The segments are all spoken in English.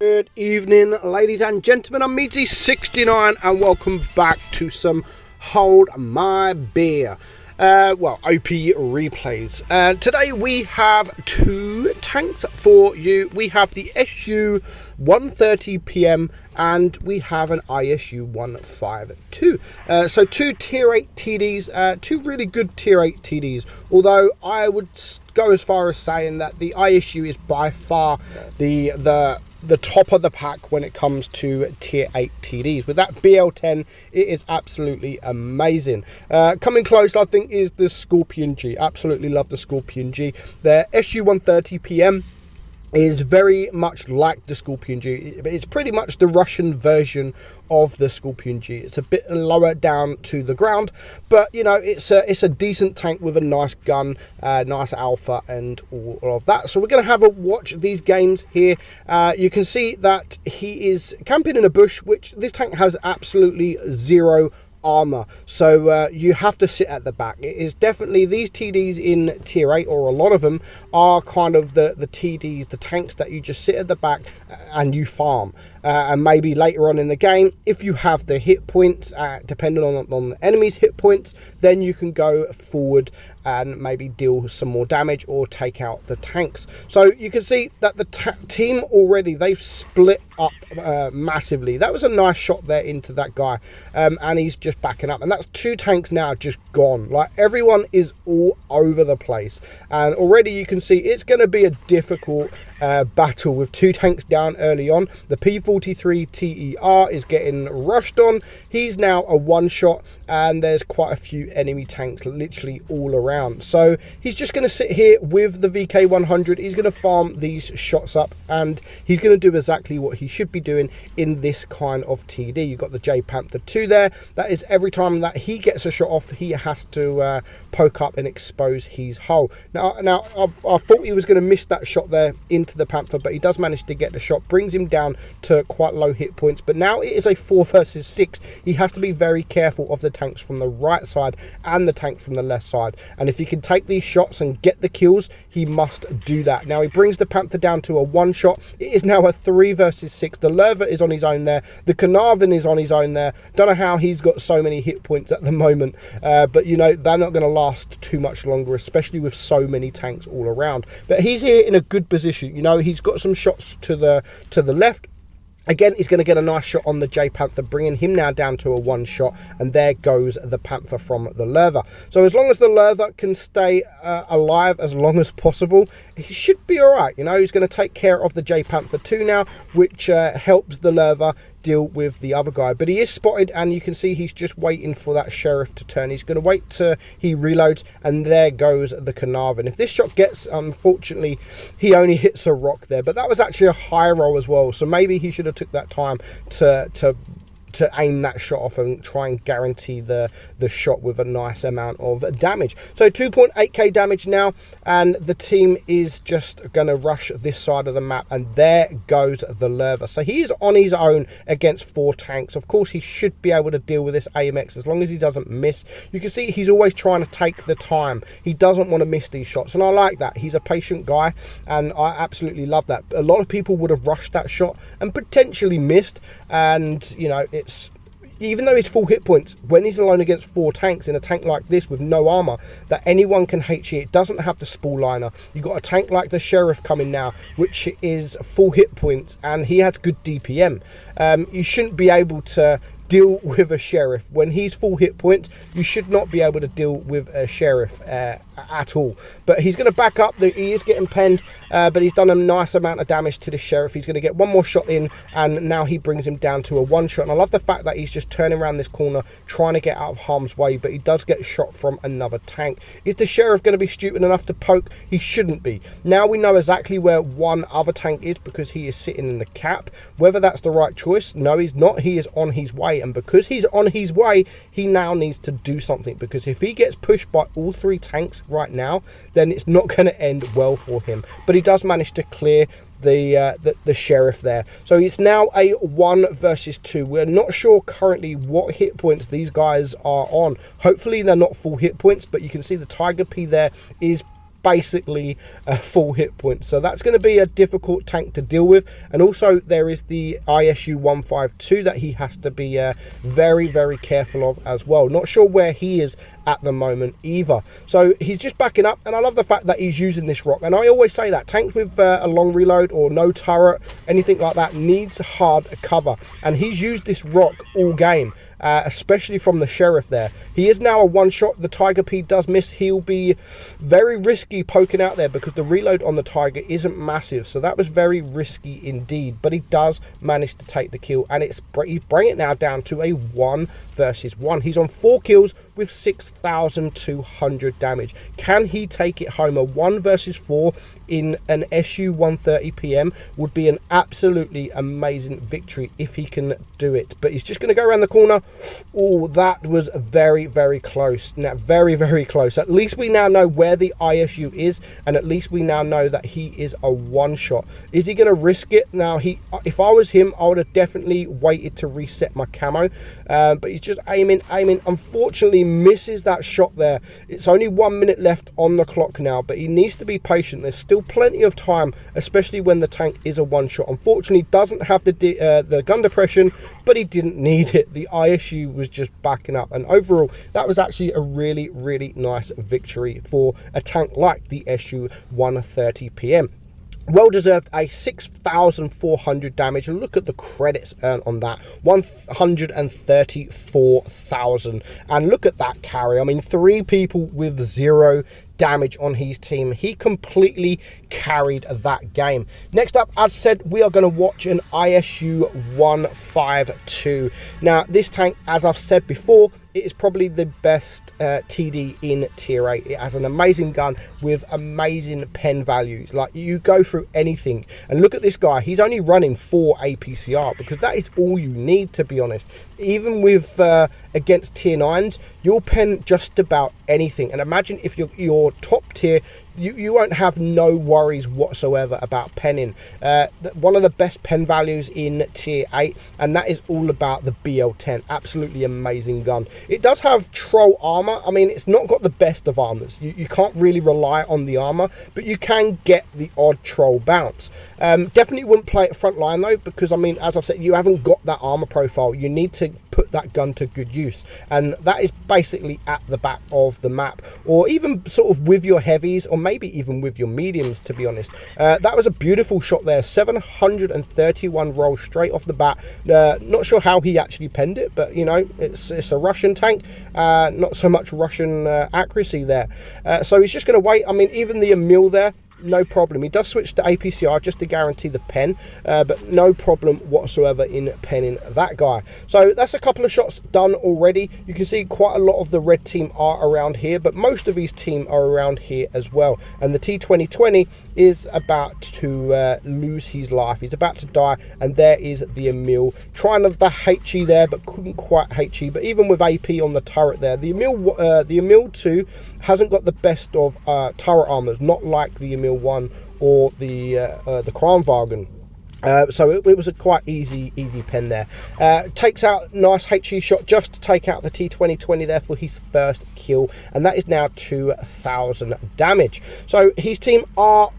Good evening, ladies and gentlemen. I'm meadsy69 and welcome back to some Hold My Beer. OP replays. Today we have two tanks for you. We have the SU 130 PM and we have an ISU 152. So two tier 8 TDs, two really good tier 8 TDs. Although I would go as far as saying that the ISU is by far the top of the pack when it comes to tier 8 TDs. With that BL10, it is absolutely amazing. Coming close, I think, is the Scorpion G. Absolutely love the Scorpion G. The SU 130 PM is very much like the Scorpion G. It's pretty much the Russian version of the Scorpion G. It's a bit lower down to the ground, but you know, it's a decent tank with a nice gun, nice alpha and all of that. So we're going to have a watch these games here. You can see that he is camping in a bush, which this tank has absolutely zero armor, so you have to sit at the back. It is definitely, these TDs in tier 8, or a lot of them, are kind of the TDs, the tanks that you just sit at the back and you farm, and maybe later on in the game, if you have the hit points, depending on the enemy's hit points, then you can go forward and maybe deal some more damage or take out the tanks. So you can see that the team already, they've split up massively. That was a nice shot there into that guy, and he's just backing up, and that's two tanks now just gone. Like, everyone is all over the place, and already you can see it's going to be a difficult battle with two tanks down early on. The P43 TER is getting rushed on. He's now a one shot, and there's quite a few enemy tanks literally all around. So he's just going to sit here with the VK100. He's going to farm these shots up, and he's going to do exactly what he should be doing in this kind of TD. You've got the J Panther 2 there. That is, every time that he gets a shot off, he has to poke up and expose his hull. Now I thought he was going to miss that shot there into the Panther, but he does manage to get the shot, brings him down to quite low hit points. But now it is a 4 versus 6. He has to be very careful of the tanks from the right side and the tanks from the left side, and if he can take these shots and get the kills, he must do that. Now he brings the Panther down to a one shot. It is now a 3 versus 6. The Lerva is on his own there. The Carnarvon is on his own there. Don't know how he's got so many hit points at the moment, but you know, they're not going to last too much longer, especially with so many tanks all around. But he's here in a good position. You know, he's got some shots to the left. Again, he's going to get a nice shot on the J Panther, bringing him now down to a one shot, and there goes the Panther from the Lerva. So as long as the Lerva can stay alive as long as possible, he should be all right. You know, he's going to take care of the J Panther 2 now, which helps the Lerva deal with the other guy. But he is spotted, and you can see he's just waiting for that Sheriff to turn. He's going to wait till he reloads, and there goes the Carnarvon. If this shot gets, unfortunately, he only hits a rock there, but that was actually a high roll as well, so maybe he should have took that time to aim that shot off and try and guarantee the shot with a nice amount of damage. So 2.8k damage now, and the team is just going to rush this side of the map, and there goes the Lerva. So he is on his own against 4 tanks. Of course, he should be able to deal with this AMX as long as he doesn't miss. You can see he's always trying to take the time. He doesn't want to miss these shots, and I like that. He's a patient guy, and I absolutely love that. A lot of people would have rushed that shot and potentially missed, and you know, even though he's full hit points, when he's alone against 4 tanks in a tank like this with no armor that anyone can HE, it doesn't have the spool liner. You've got a tank like the Sheriff coming now, which is full hit points, and he has good DPM. You shouldn't be able to deal with a Sheriff when he's full hit points. You should not be able to deal with a Sheriff at all. But he's going to back up. He is getting penned, but he's done a nice amount of damage to the Sheriff. He's going to get one more shot in, and now he brings him down to a one shot. And I love the fact that he's just turning around this corner trying to get out of harm's way, but he does get shot from another tank. Is the Sheriff going to be stupid enough to poke? He shouldn't be. Now we know exactly where one other tank is, because he is sitting in the cap. Whether that's the right choice, no, he's not. He is on his way, and because he's on his way, he now needs to do something, because if he gets pushed by all 3 tanks right now, then it's not going to end well for him. But he does manage to clear the Sheriff there. So it's now a 1 versus 2. We're not sure currently what hit points these guys are on. Hopefully they're not full hit points, but you can see the Tiger P there is basically full hit points. So that's going to be a difficult tank to deal with. And also there is the ISU 152 that he has to be very, very careful of as well. Not sure where he is at the moment either. So he's just backing up, and I love the fact that he's using this rock. And I always say that tanks with a long reload or no turret, anything like that, needs hard cover, and he's used this rock all game, especially from the sheriff there. He is now a one shot. The Tiger P does miss. He'll be very risky poking out there because the reload on the Tiger isn't massive, so that was very risky indeed, but he does manage to take the kill, and he's bring it now down to a 1 versus 1. He's on 4 kills with 6,200 damage. Can he take it home? A 1 versus 4 in an SU 130 PM would be an absolutely amazing victory if he can do it. But he's just going to go around the corner. Oh, that was very, very close. Now, very, very close. At least we now know where the ISU is, and at least we now know that he is a one shot. Is he going to risk it? Now, if I was him, I would have definitely waited to reset my camo, but he's just aiming. Unfortunately, misses that shot there. It's only 1 minute left on the clock now, but he needs to be patient. There's still plenty of time, especially when the tank is a one shot. Unfortunately, doesn't have the gun depression, but he didn't need it. The ISU was just backing up, and overall that was actually a really, really nice victory for a tank like the SU 130 PM. Well deserved, a 6,400 damage. Look at the credits earned on that, 134,000. And look at that carry. I mean, 3 people with 0 damage on his team. He completely carried that game. Next up, as said, we are going to watch an ISU 152. Now, this tank, as I've said before, it is probably the best TD in tier 8. It has an amazing gun with amazing pen values. Like, you go through anything. And look at this guy. He's only running 4 APCR because that is all you need, to be honest. Even with against tier 9s, you'll pen just about anything. And imagine if you're top tier, you won't have no worries whatsoever about penning. One of the best pen values in tier 8, and that is all about the BL10. Absolutely amazing gun. It does have troll armor. I mean, it's not got the best of armors. You can't really rely on the armor, but you can get the odd troll bounce. Definitely wouldn't play it front line though, because I mean, as I've said, you haven't got that armor profile. You need to put that gun to good use, and that is basically at the back of the map, or even sort of with your heavies, or maybe even with your mediums, to be honest. That was a beautiful shot there. 731 rolls straight off the bat. Not sure how he actually penned it, but you know, it's a Russian tank, not so much Russian accuracy there. So he's just going to wait. I mean, even the Emil there, no problem. He does switch to APCR just to guarantee the pen, but no problem whatsoever in penning that guy. So that's a couple of shots done already. You can see quite a lot of the red team are around here, but most of his team are around here as well. And the T2020 is about to lose his life. He's about to die, and there is the Emil trying the HE there, but couldn't quite HE. But even with AP on the turret there, the Emil 2 hasn't got the best of turret armors, not like the Emil 1 or the Kranwagen. So it was a quite easy pen there. Takes out nice HE shot just to take out the T2020 there for his first kill, and that is now 2,000 damage. So his team are,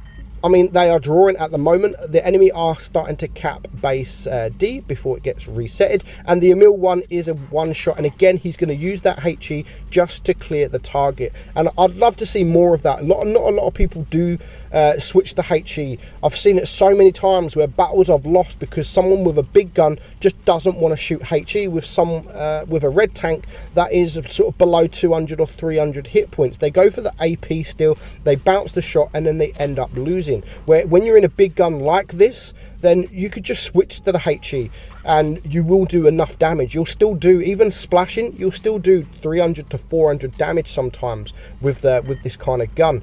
I mean, they are drawing at the moment. The enemy are starting to cap base D before it gets resetted, and the Emil 1 is a one shot, and again he's going to use that HE just to clear the target, and I'd love to see more of that. Not a lot of people do switch to HE. I've seen it so many times where battles I've lost because someone with a big gun just doesn't want to shoot HE with with a red tank that is sort of below 200 or 300 hit points. They go for the AP still, they bounce the shot, and then they end up losing. Where when you're in a big gun like this, then you could just switch to the HE and you will do enough damage. You'll still do, even splashing, you'll still do 300 to 400 damage sometimes with this kind of gun.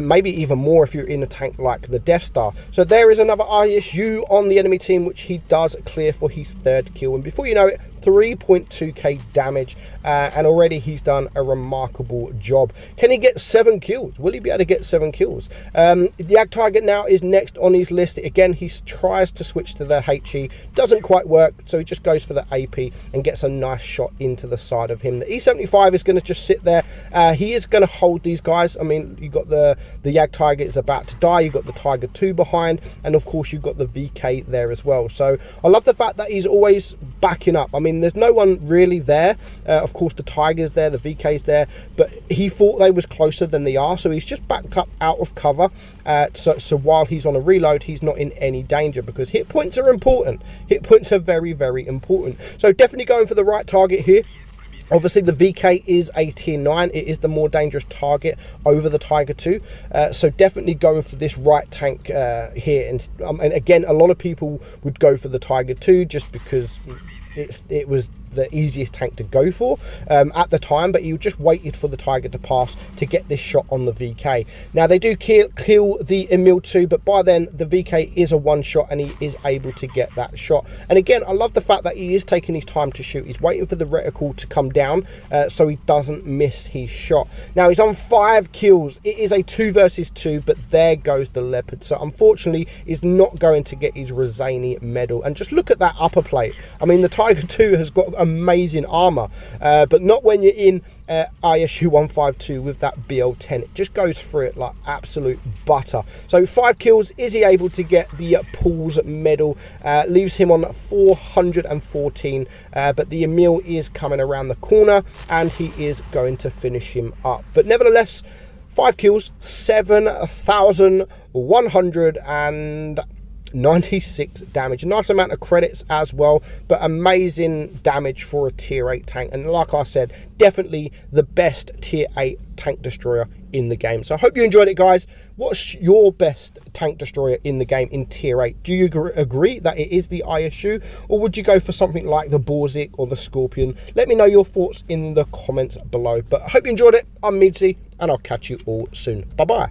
Maybe even more if you're in a tank like the Death Star. So there is another ISU on the enemy team, which he does clear for his third kill. And before you know it, 3.2k damage, and already he's done a remarkable job. Can he get 7 kills? Will he be able to get 7 kills? The Ag Tiger now is next on his list. Again, he's tried tries to switch to the HE, doesn't quite work, so he just goes for the AP and gets a nice shot into the side of him. The E75 is going to just sit there. He is going to hold these guys. I mean, you've got the Jagdtiger is about to die, you've got the Tiger 2 behind, and of course you've got the VK there as well. So I love the fact that he's always backing up. I mean, there's no one really there. Of course the Tiger's there, the VK's there, but he thought they was closer than they are, so he's just backed up out of cover. So while he's on a reload, he's not in any danger, because hit points are important. Hit points are very, very important. So definitely going for the right target here. Obviously the VK is a tier 9, it is the more dangerous target over the Tiger 2, so definitely going for this right tank here. And again, a lot of people would go for the Tiger 2 just because it was the easiest tank to go for at the time, but you just waited for the Tiger to pass to get this shot on the VK. Now they do kill the Emil 2, but by then the VK is a one shot and he is able to get that shot. And again, I love the fact that he is taking his time to shoot. He's waiting for the reticle to come down so he doesn't miss his shot. Now he's on 5 kills. It is a 2 versus 2, but there goes the Leopard. So unfortunately he's not going to get his Rosani medal. And just look at that upper plate. I mean, the Tiger 2 has got amazing armor, but not when you're in ISU 152 with that BL10. It just goes through it like absolute butter. So 5 kills. Is he able to get the Paul's medal? Leaves him on 414, but the Emil is coming around the corner and he is going to finish him up. But nevertheless, 5 kills, 7,196 damage. A nice amount of credits as well, but amazing damage for a tier 8 tank. And like I said, definitely the best tier 8 tank destroyer in the game. So I hope you enjoyed it, guys. What's your best tank destroyer in the game in tier 8? Do you agree that it is the ISU, or would you go for something like the Borzik or the Scorpion? Let me know your thoughts in the comments below. But I hope you enjoyed it. I'm Meadsy, and I'll catch you all soon. Bye bye.